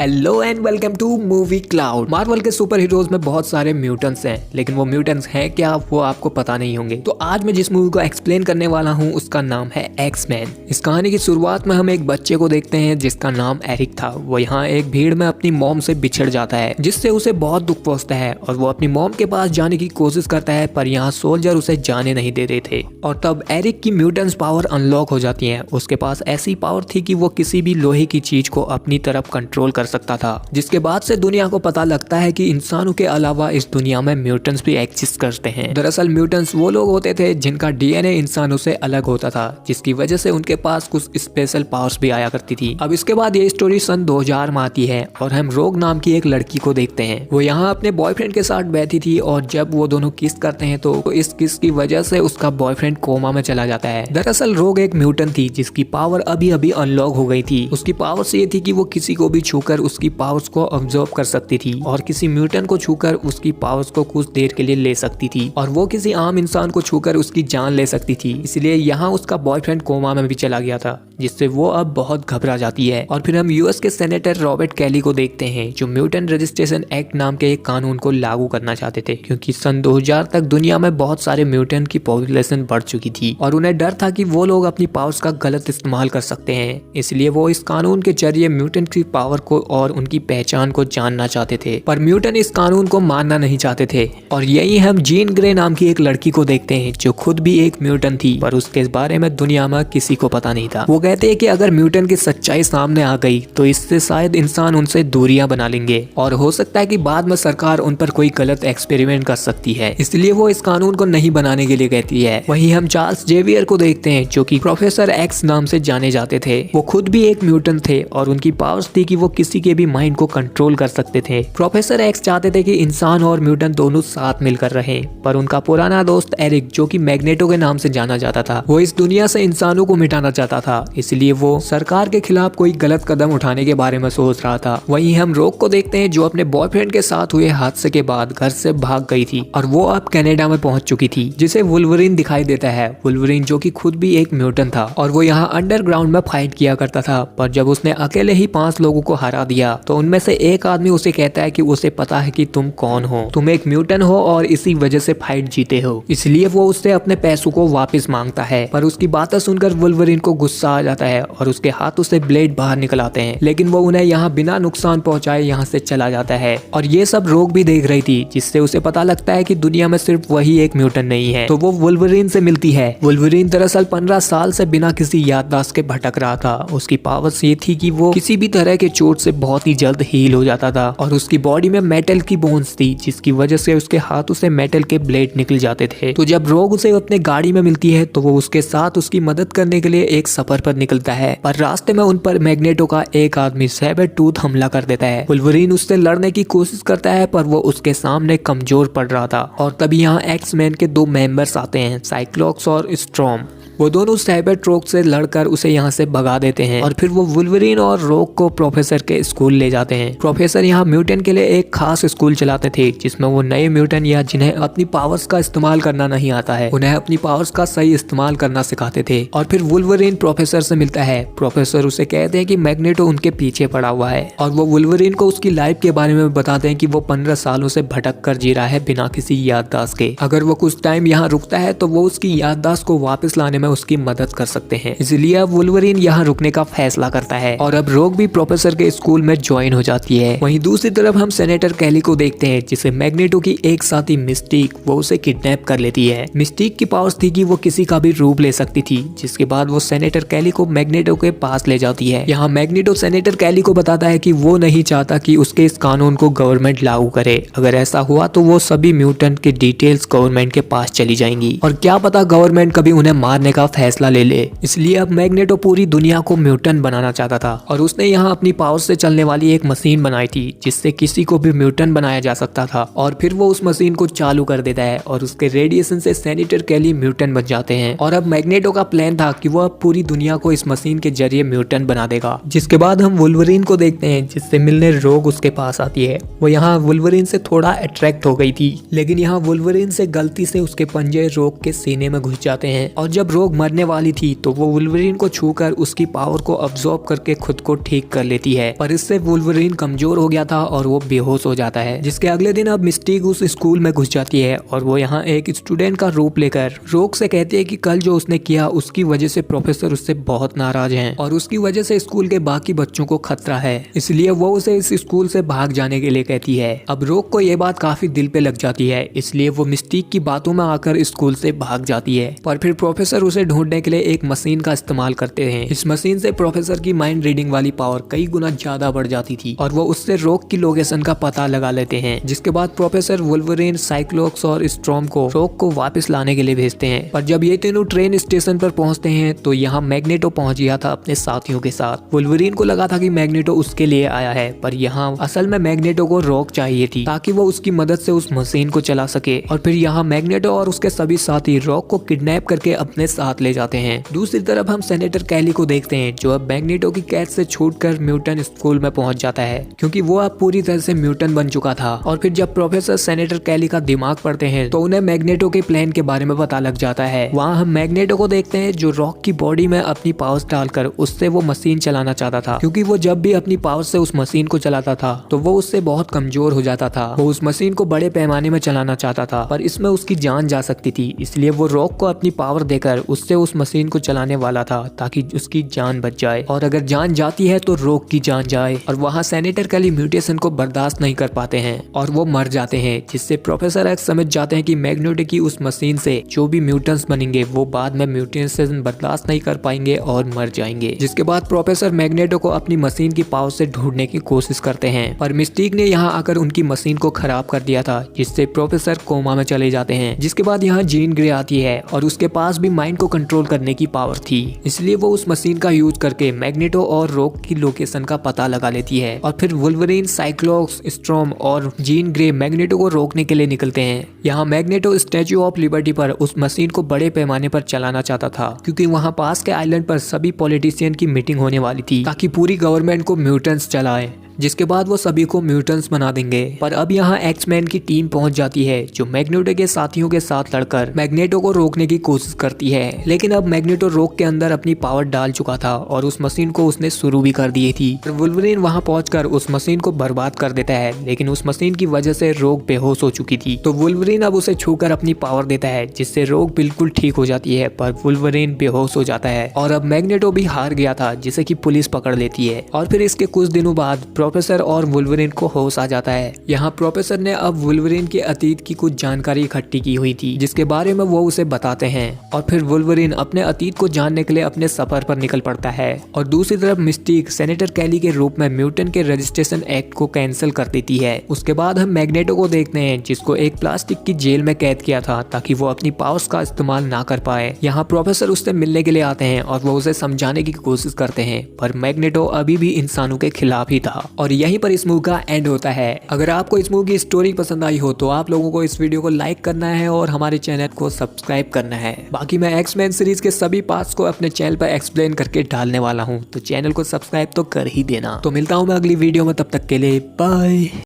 Hello and welcome to movie cloud. Marvel के super heroes में बहुत सारे म्यूटेंट्स हैं, लेकिन वो म्यूटेंट्स हैं क्या वो आपको पता नहीं होंगे। तो आज मैं जिस मूवी को एक्सप्लेन करने वाला हूँ उसका नाम है एक्स-मैन। इस कहानी की शुरुआत में हम एक बच्चे को देखते हैं जिसका नाम एरिक था। वो यहाँ एक भीड़ में अपनी मॉम से बिछड़ जाता है, जिससे उसे बहुत दुख पहुंचता है और वो अपनी मॉम के पास जाने की कोशिश करता है, पर यहाँ सोल्जर उसे जाने नहीं दे रहे थे। और तब एरिक की म्यूटेंट्स पावर अनलॉक हो जाती है। उसके पास ऐसी पावर थी कि वो किसी भी लोहे की चीज को अपनी तरफ कंट्रोल कर सकता था, जिसके बाद से दुनिया को पता लगता है कि इंसानों के अलावा इस दुनिया में म्यूटेंट्स भी एग्जिस्ट करते हैं। दरअसल म्यूटेंट्स वो लोग होते थे जिनका डीएनए इंसानों से अलग होता था, जिसकी वजह से उनके पास कुछ स्पेशल पावर्स भी आया करती थी। अब इसके बाद ये स्टोरी सन 2000 में आती है और हम रोग नाम की एक लड़की को देखते हैं। वो यहाँ अपने बॉयफ्रेंड के साथ बैठी थी और जब वो दोनों किस करते हैं तो इस किस की वजह से उसका बॉयफ्रेंड कोमा में चला जाता है। दरअसल रोग एक म्यूटेंट थी जिसकी पावर अभी अभी अनलॉक हो गई थी। उसकी पावर्स ये थी कि वो किसी को भी छूकर उसकी पावर्स को ऑब्जर्व कर सकती थी और किसी म्यूटेंट को छूकर उसकी पावर्स को कुछ देर के लिए ले सकती थी, और वो किसी आम इंसान को छूकर उसकी जान ले सकती थी। इसलिए यहाँ उसका बॉयफ्रेंड कोमा में भी चला गया था, जिससे वो अब बहुत घबरा जाती है। और फिर हम यूएस के सेनेटर रॉबर्ट कैली को देखते हैं, जो म्यूटेंट रजिस्ट्रेशन एक्ट नाम के एक कानून को लागू करना चाहते थे, क्योंकि सन 2000 तक दुनिया में बहुत सारे म्यूटेंट की पॉपुलेशन बढ़ चुकी थी और उन्हें डर था कि वो लोग अपनी पावर्स का गलत इस्तेमाल कर सकते हैं। इसलिए वो इस कानून के जरिए म्यूटेंट की पावर को और उनकी पहचान को जानना चाहते थे, पर म्यूटेंट इस कानून को मानना नहीं चाहते थे। और यही हम जीन ग्रे नाम की एक लड़की को देखते हैं, जो खुद भी एक म्यूटेंट थी, पर उसके बारे में दुनिया में किसी को पता नहीं था। वो कहते हैं कि अगर म्यूटेंट की सच्चाई सामने आ गई तो इससे शायद इंसान उनसे दूरियां बना लेंगे और हो सकता है कि बाद में सरकार उन पर कोई गलत एक्सपेरिमेंट कर सकती है। इसलिए वो इस कानून को नहीं बनाने के लिए कहती है। वहीं हम चार्ल्स जेवियर को देखते हैं, जो कि प्रोफेसर एक्स नाम से जाने जाते थे। वो खुद भी एक म्यूटेंट थे और उनकी पावर्स थी कि वो किसी के भी माइंड को कंट्रोल कर सकते थे। प्रोफेसर एक्स चाहते थे कि इंसान और म्यूटेंट दोनों साथ मिलकर रहें, पर उनका पुराना दोस्त एरिक, जो कि मैग्नेटो के नाम से जाना जाता था, वो इस दुनिया से इंसानों को मिटाना चाहता था। इसलिए वो सरकार के खिलाफ कोई गलत कदम उठाने के बारे में सोच रहा था। वहीं हम रोग को देखते हैं, जो अपने बॉयफ्रेंड के साथ हुए हादसे के बाद घर से भाग गई थी और वो अब कनाडा में पहुंच चुकी थी, जिसे वुल्वरीन दिखाई देता है। वुल्वरीन जो कि खुद भी एक म्यूटेंट था और वो यहाँ अंडरग्राउंड में फाइट किया करता था, पर जब उसने अकेले ही 5 लोगों को हरा दिया तो उनमें से एक आदमी उसे कहता है कि उसे पता है कि तुम कौन हो, तुम एक म्यूटेंट हो और इसी वजह से फाइट जीते हो। इसलिए वो उससे अपने पैसों को वापस मांगता है, पर उसकी बातें सुनकर वुल्वरीन को गुस्सा आ जाता है और उसके हाथों से ब्लेड बाहर निकल आते हैं, लेकिन वो उन्हें यहाँ बिना नुकसान पहुंचाए यहाँ से चला जाता है। और ये सब रोग भी देख रही थी, जिससे उसे पता लगता है कि दुनिया में सिर्फ वही एक म्यूटेंट नहीं है। तो वो वुल्वरीन से मिलती है। वुल्वरीन दरअसल 15 साल से बिना किसी याददाश्त के भटक रहा था। उसकी पावर्स ये थी कि वो किसी भी तरह के चोट से बहुत ही जल्द हील हो जाता था और उसकी बॉडी में मेटल की बोन्स थी, जिसकी वजह से उसके हाथों से मेटल के ब्लेड निकल जाते थे। तो जब रोग उसे अपने गाड़ी में मिलती है तो वो उसके साथ उसकी मदद करने के लिए एक सफर पर निकलता है, पर रास्ते में उन पर मैग्नेटो का एक आदमी सैबर टूथ हमला कर देता है। वुल्वरीन उससे लड़ने की कोशिश करता है, पर वो उसके सामने कमजोर पड़ रहा था। और तभी यहाँ एक्स-मैन के 2 मेंबर्स आते हैं, साइक्लॉप्स और स्ट्रॉम। वो दोनों साइबर ट्रोक से लड़कर उसे यहाँ से भगा देते हैं और फिर वो वुल्वरीन और रोग को प्रोफेसर के स्कूल ले जाते हैं। प्रोफेसर यहाँ म्यूटेंट के लिए एक खास स्कूल चलाते थे, जिसमें वो नए म्यूटेंट या जिन्हें अपनी पावर्स का इस्तेमाल करना नहीं आता है, उन्हें अपनी पावर्स का सही इस्तेमाल करना सिखाते थे। और फिर वुल्वरीन प्रोफेसर से मिलता है। प्रोफेसर उसे कहते हैं कि मैग्नेटो उनके पीछे पड़ा हुआ है और वो वुल्वरीन को उसकी लाइफ के बारे में बताते हैं कि वो 15 सालों से भटक कर जी रहा है बिना किसी याददाश्त के। अगर वो कुछ टाइम यहाँ रुकता है तो वो उसकी याददाश्त को वापस लाने में उसकी मदद कर सकते हैं। इसलिए अब वुल्वरीन यहाँ रुकने का फैसला करता है और अब रोग भी प्रोफेसर के स्कूल में ज्वाइन हो जाती है। वहीं दूसरी तरफ हम सेनेटर कैली को देखते हैं, जिसे मैग्नेटो की एक साथी मिस्टिक वो उसे किडनैप कर लेती है। मिस्टिक की पावर्स थी कि वो किसी का भी रूप ले सकती थी, जिसके बाद वो सेनेटर कैली को मैग्नेटो के पास ले जाती है। यहाँ मैग्नेटो सेनेटर कैली को बताता है कि वो नहीं चाहता कि उसके इस कानून को गवर्नमेंट लागू करे। अगर ऐसा हुआ तो वो सभी म्यूटेंट की डिटेल्स गवर्नमेंट के पास चली जाएंगी और क्या पता गवर्नमेंट कभी उन्हें मारने का फैसला ले ले। इसलिए अब मैग्नेटो पूरी दुनिया को म्यूटेंट बनाना चाहता था और उसने यहाँ अपनी पावर से चलने वाली एक मशीन बनाई थी, जिससे किसी को भी म्यूटेंट बनाया जा सकता था। और फिर वो उस मशीन को चालू कर देता है और उसके रेडिएशन से सेनेटर कैली म्यूटेंट बन जाते हैं। और अब मैग्नेटो का प्लान था कि वो अब पूरी दुनिया को इस मशीन के जरिए म्यूटेंट बना देगा। जिसके बाद हम वुल्वरीन को देखते हैं, जिससे मिलने रोग उसके पास आती है। वो यहाँ वुल्वरीन से थोड़ा अट्रैक्ट हो गई थी, लेकिन यहाँ वुल्वरीन से गलती से उसके पंजे रोग के सीने में घुस जाते हैं और जब रोग रोग मरने वाली थी तो वो वुल्वरीन को छूकर उसकी पावर को अब्सॉर्ब करके खुद को ठीक कर लेती है, पर इससे वुल्वरीन कमजोर हो गया था और वो बेहोश हो जाता है। जिसके अगले दिन अब मिस्टिक उस स्कूल में घुस जाती है और वो यहाँ एक स्टूडेंट का रूप लेकर रोग से कहती है कि कल जो उसने किया उसकी वजह से प्रोफेसर उससे बहुत नाराज हैं और उसकी वजह से स्कूल के बाकी बच्चों को खतरा है, इसलिए वो उसे इस स्कूल से भाग जाने के लिए कहती है। अब रोग को ये बात काफी दिल पे लग जाती है, इसलिए वो मिस्टिक की बातों में आकर स्कूल से भाग जाती है। पर फिर प्रोफेसर उसे ढूंढने के लिए एक मशीन का इस्तेमाल करते हैं। इस मशीन से प्रोफेसर की माइंड रीडिंग वाली पावर कई गुना ज्यादा बढ़ जाती थी और वो उससे रोग की लोकेशन का पता लगा लेते हैं। जिसके बाद प्रोफेसर वुल्वरीन, साइक्लोप्स और स्ट्रॉम को रोग को वापस लाने के लिए भेजते हैं। पर जब ये तीनों ट्रेन स्टेशन पर पहुंचते हैं तो यहाँ मैग्नेटो पहुंच गया था अपने साथियों के साथ। वुल्वरीन को लगा था कि मैग्नेटो उसके लिए आया है, पर यहाँ असल में मैग्नेटो को रोग चाहिए थी ताकि वो उसकी मदद से उस मशीन को चला सके। और फिर यहाँ मैग्नेटो और उसके सभी साथी रोग को किडनैप करके अपने साथ ले जाते हैं। दूसरी तरफ हम सेनेटर कैली को देखते हैं जो अब मैग्नेटो की कैद से छूटकर म्यूटेंट स्कूल में पहुंच जाता है, क्योंकि वो अब पूरी तरह से म्यूटेंट बन चुका था। और फिर जब प्रोफेसर सेनेटर कैली का दिमाग पढ़ते हैं तो उन्हें मैग्नेटो के प्लान के बारे में पता लग जाता है। वहाँ हम मैग्नेटो को देखते हैं जो रॉक की बॉडी में अपनी पावर्स डालकर उससे वो मशीन चलाना चाहता था, क्योंकि वो जब भी अपनी पावर से उस मशीन को चलाता था तो वो उससे बहुत कमजोर हो जाता था। वो उस मशीन को बड़े पैमाने में चलाना चाहता था, पर इसमें उसकी जान जा सकती थी, इसलिए वो रॉक को अपनी पावर देकर उससे उस मशीन को चलाने वाला था ताकि उसकी जान बच जाए, और अगर जान जाती है तो रॉक की जान जाए। और वहाँ सेनेटर कैली म्यूटेशन को बर्दाश्त नहीं कर पाते हैं और वो मर जाते हैं, जिससे प्रोफेसर एक्स समझ जाते हैं कि मैग्नेटो की उस मशीन से जो भी म्यूटेंट्स बनेंगे वो बाद में म्यूटेशन बर्दाश्त नहीं कर पाएंगे और मर जाएंगे। जिसके बाद प्रोफेसर मैग्नेटो को अपनी मशीन की पावर से ढूंढने की कोशिश करते हैं, पर मिस्टिक ने यहाँ आकर उनकी मशीन को खराब कर दिया था, जिससे प्रोफेसर कोमा में चले जाते हैं। जिसके बाद यहाँ जीन ग्रे आती है और उसके पास भी माइंड को कंट्रोल करने की पावर थी, इसलिए वो उस मशीन का यूज करके मैग्नेटो और रॉक की लोकेशन का पता लगा लेती है। और फिर वुल्वरीन, साइक्लोप्स, स्ट्रॉम और जीन ग्रे मैग्नेटो को रोकने के लिए निकलते हैं। यहाँ मैग्नेटो स्टैच्यू ऑफ लिबर्टी पर उस मशीन को बड़े पैमाने पर चलाना चाहता था, क्योंकि वहाँ पास के आइलैंड पर सभी पॉलिटिशियन की मीटिंग होने वाली थी ताकि पूरी गवर्नमेंट को म्यूटेंट्स चलाए, जिसके बाद वो सभी को म्यूटेंट्स बना देंगे। पर अब यहाँ एक्समैन की टीम पहुंच जाती है जो मैग्नेटो के साथियों के साथ लड़कर मैग्नेटो को रोकने की कोशिश करती है, लेकिन अब मैग्नेटो रोक के अंदर अपनी पावर डाल चुका था और उस मशीन को उसने शुरू भी कर दी थी। वुल्वरीन वहाँ पहुंचकर उस मशीन को बर्बाद कर देता है, लेकिन उस मशीन की वजह से रोग बेहोश हो चुकी थी, तो वुल्वरीन अब उसे छूकर अपनी पावर देता है, जिससे रोग बिल्कुल ठीक हो जाती है। पर वुल्वरीन बेहोश हो जाता है और अब मैग्नेटो भी हार गया था, जिसे की पुलिस पकड़ लेती है। और फिर इसके कुछ दिनों बाद प्रोफेसर और वुल्वरीन को होश आ जाता है। यहाँ प्रोफेसर ने अब वुल्वरीन के अतीत की कुछ जानकारी इकट्ठी की हुई थी, जिसके बारे में वो उसे बताते हैं। और फिर वुल्वरीन अपने अतीत को जानने के लिए अपने सफर पर निकल पड़ता है। और दूसरी तरफ मिस्टिक सेनेटर कैली के रूप में म्यूटेंट के रजिस्ट्रेशन एक्ट को कैंसिल कर देती है। उसके बाद हम मैग्नेटो को देखते हैं, जिसको एक प्लास्टिक की जेल में कैद किया था ताकि वो अपनी पावर्स का इस्तेमाल ना कर पाए। यहाँ प्रोफेसर उससे मिलने के लिए आते हैं और वो उसे समझाने की कोशिश करते हैं, पर मैग्नेटो अभी भी इंसानों के खिलाफ ही था। और यहीं पर इस मूवी का एंड होता है। अगर आपको इस मूवी की स्टोरी पसंद आई हो तो आप लोगों को इस वीडियो को लाइक करना है और हमारे चैनल को सब्सक्राइब करना है। बाकी मैं एक्समैन सीरीज के सभी पार्ट्स को अपने चैनल पर एक्सप्लेन करके डालने वाला हूँ, तो चैनल को सब्सक्राइब तो कर ही देना। तो मिलता हूँ मैं अगली वीडियो में, तब तक के लिए बाय।